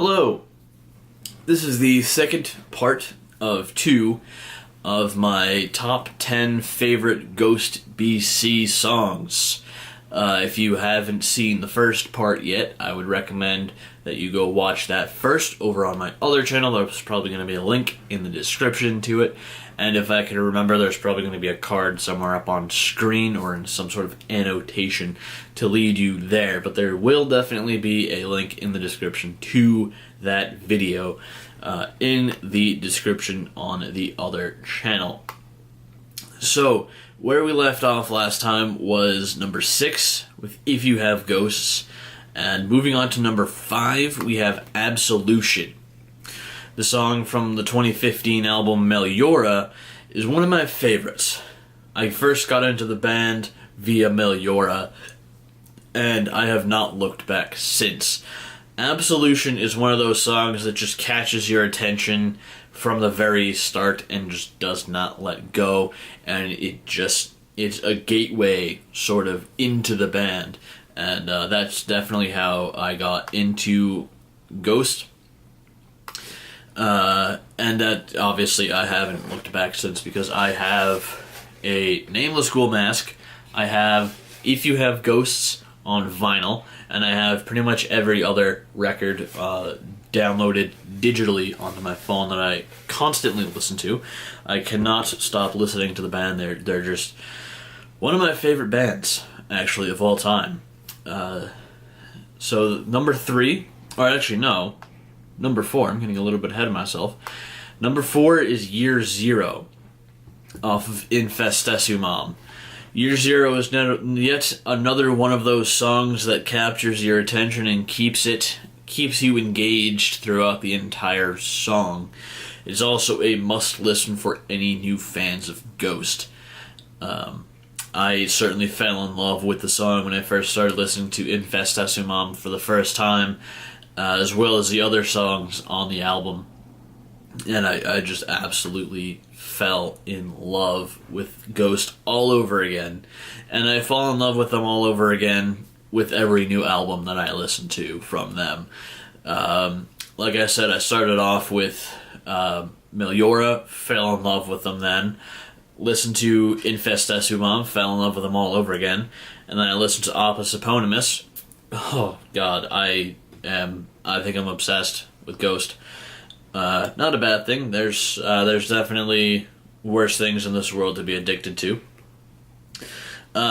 Hello. This is the second part of 2 of my top 10 favorite Ghost BC songs. If you haven't seen the first part yet, I would recommend that you go watch that first over on my other channel. There's probably going to be a link in the description to it. And if I can remember, there's probably going to be a card somewhere up on screen or in some sort of annotation to lead you there. But there will definitely be a link in the description to that video in the description on the other channel. So, where we left off last time was number 6 with If You Have Ghosts. And moving on to number 5, we have Absolution. The song from the 2015 album Meliora is one of my favorites. I first got into the band via Meliora, and I have not looked back since. Absolution is one of those songs that just catches your attention from the very start and just does not let go, and it's a gateway sort of into the band, and that's definitely how I got into Ghost. And that, obviously, I haven't looked back since because I have a Nameless School Mask, I have If You Have Ghosts on vinyl, and I have pretty much every other record downloaded digitally onto my phone that I constantly listen to. I cannot stop listening to the band. They're just one of my favorite bands, actually, of all time. So, number 3, or actually, no. Number 4, I'm getting a little bit ahead of myself. Number 4 is Year Zero off of Infestessumam. Year Zero is yet another one of those songs that captures your attention and keeps you engaged throughout the entire song. It's also a must-listen for any new fans of Ghost. I certainly fell in love with the song when I first started listening to Infestessumam for the first time, as well as the other songs on the album. And I just absolutely fell in love with Ghost all over again. And I fall in love with them all over again with every new album that I listen to from them. Like I said, I started off with Meliora, fell in love with them then. Listened to Infestessumam, fell in love with them all over again. And then I listened to Opus Eponymus. Oh, God, I think I'm obsessed with Ghost. Not a bad thing. There's definitely worse things in this world to be addicted to.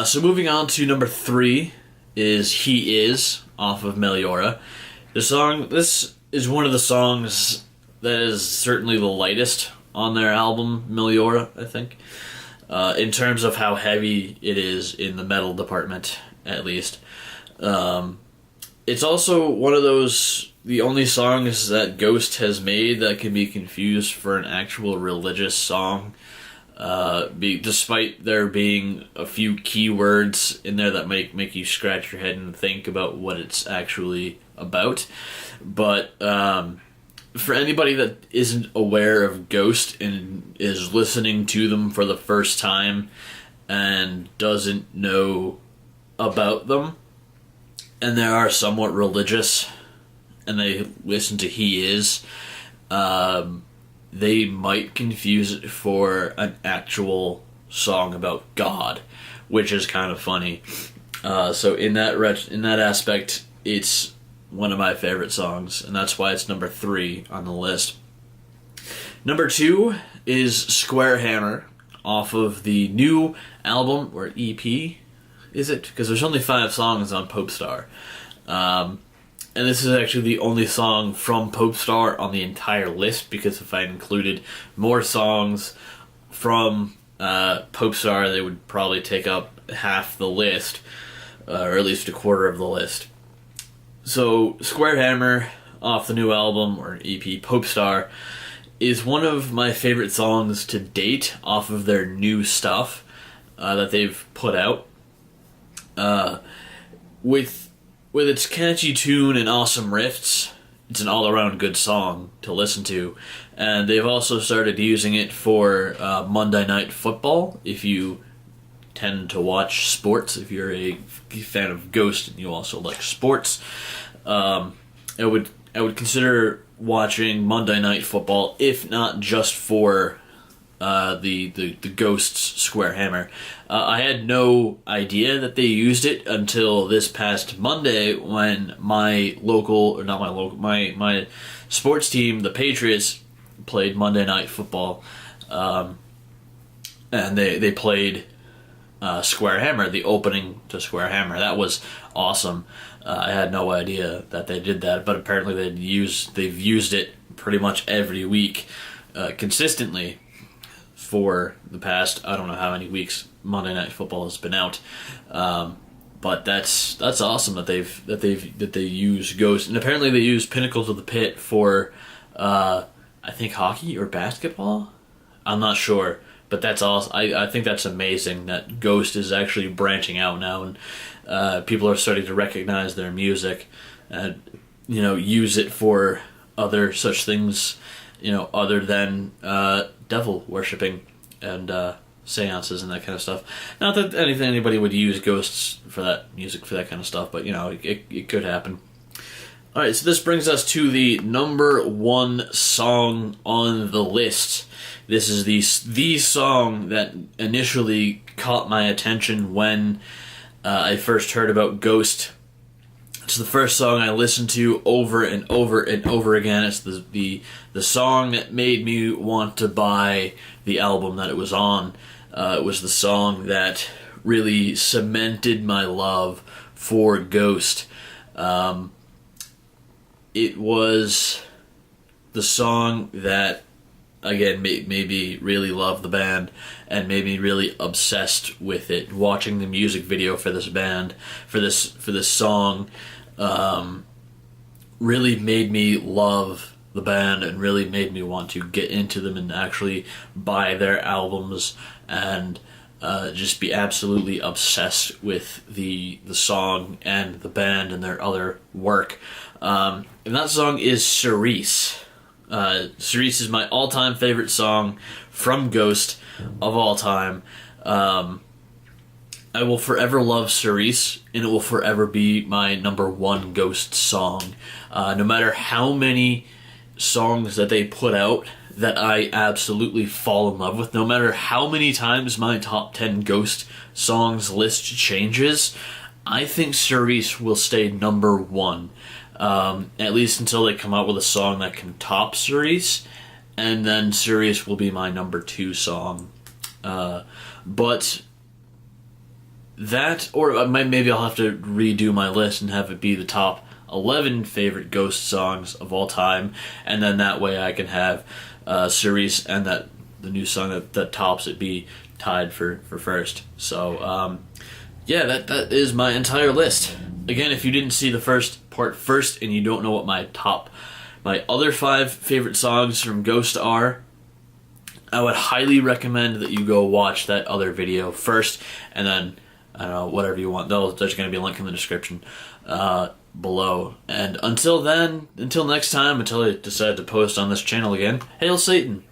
So moving on to number 3 is He Is off of Meliora. This is one of the songs that is certainly the lightest on their album Meliora, I think. In terms of how heavy it is in the metal department, at least. It's also one of the only songs that Ghost has made that can be confused for an actual religious song, despite there being a few keywords in there that make you scratch your head and think about what it's actually about. But for anybody that isn't aware of Ghost and is listening to them for the first time and doesn't know about them, and they are somewhat religious, and they listen to He Is, they might confuse it for an actual song about God, which is kind of funny. So in that aspect, it's one of my favorite songs, and that's why it's number 3 on the list. Number 2 is Square Hammer off of the new album, or EP, is it? Because there's only 5 songs on Popestar. And this is actually the only song from Popestar on the entire list, because if I included more songs from Popestar, they would probably take up half the list, or at least a quarter of the list. So, Square Hammer off the new album, or EP, Popestar, is one of my favorite songs to date off of their new stuff that they've put out. With its catchy tune and awesome riffs, it's an all-around good song to listen to. And they've also started using it for Monday Night Football, if you tend to watch sports, if you're a fan of Ghost and you also like sports. It would I would consider watching Monday Night Football, if not just for the Ghosts Square Hammer. I had no idea that they used it until this past Monday when my sports team, the Patriots, played Monday Night Football, and they played Square Hammer, the opening to Square Hammer. That was awesome. I had no idea that they did that, but apparently they've used it pretty much every week, consistently, for the past, I don't know how many weeks Monday Night Football has been out. But that's awesome that they use Ghost, and apparently they use Pinnacles of the Pit for I think hockey or basketball. I'm not sure, but that's awesome. I think that's amazing that Ghost is actually branching out now, and people are starting to recognize their music and use it for other such things, other than devil worshipping and seances and that kind of stuff. Not that anybody would use ghosts for that music, for that kind of stuff, but it could happen. Alright, so this brings us to the number 1 song on the list. This is the song that initially caught my attention when I first heard about Ghost. It's the first song I listened to over and over and over again. It's the song that made me want to buy the album that it was on. It was the song that really cemented my love for Ghost. It was the song that, again, made me really love the band and made me really obsessed with it. Watching the music video for this band, for this song, really made me love the band and really made me want to get into them and actually buy their albums and just be absolutely obsessed with the song and the band and their other work. And that song is Cerise. Cerise is my all-time favorite song from Ghost of all time. I will forever love Cerise, and it will forever be my number 1 Ghost song. No matter how many songs that they put out that I absolutely fall in love with, no matter how many times my top 10 Ghost songs list changes, I think Cerise will stay number 1. At least until they come out with a song that can top Cerise, and then Cerise will be my number 2 song. But that, or maybe I'll have to redo my list and have it be the top 11 favorite Ghost songs of all time, and then that way I can have Cerise and the new song that tops it be tied for first. So yeah, that is my entire list. Again, if you didn't see the first part first and you don't know what my other 5 favorite songs from Ghost are, I would highly recommend that you go watch that other video first, and then, I don't know, whatever you want. There's going to be a link in the description below. And until next time, until I decide to post on this channel again, Hail Satan!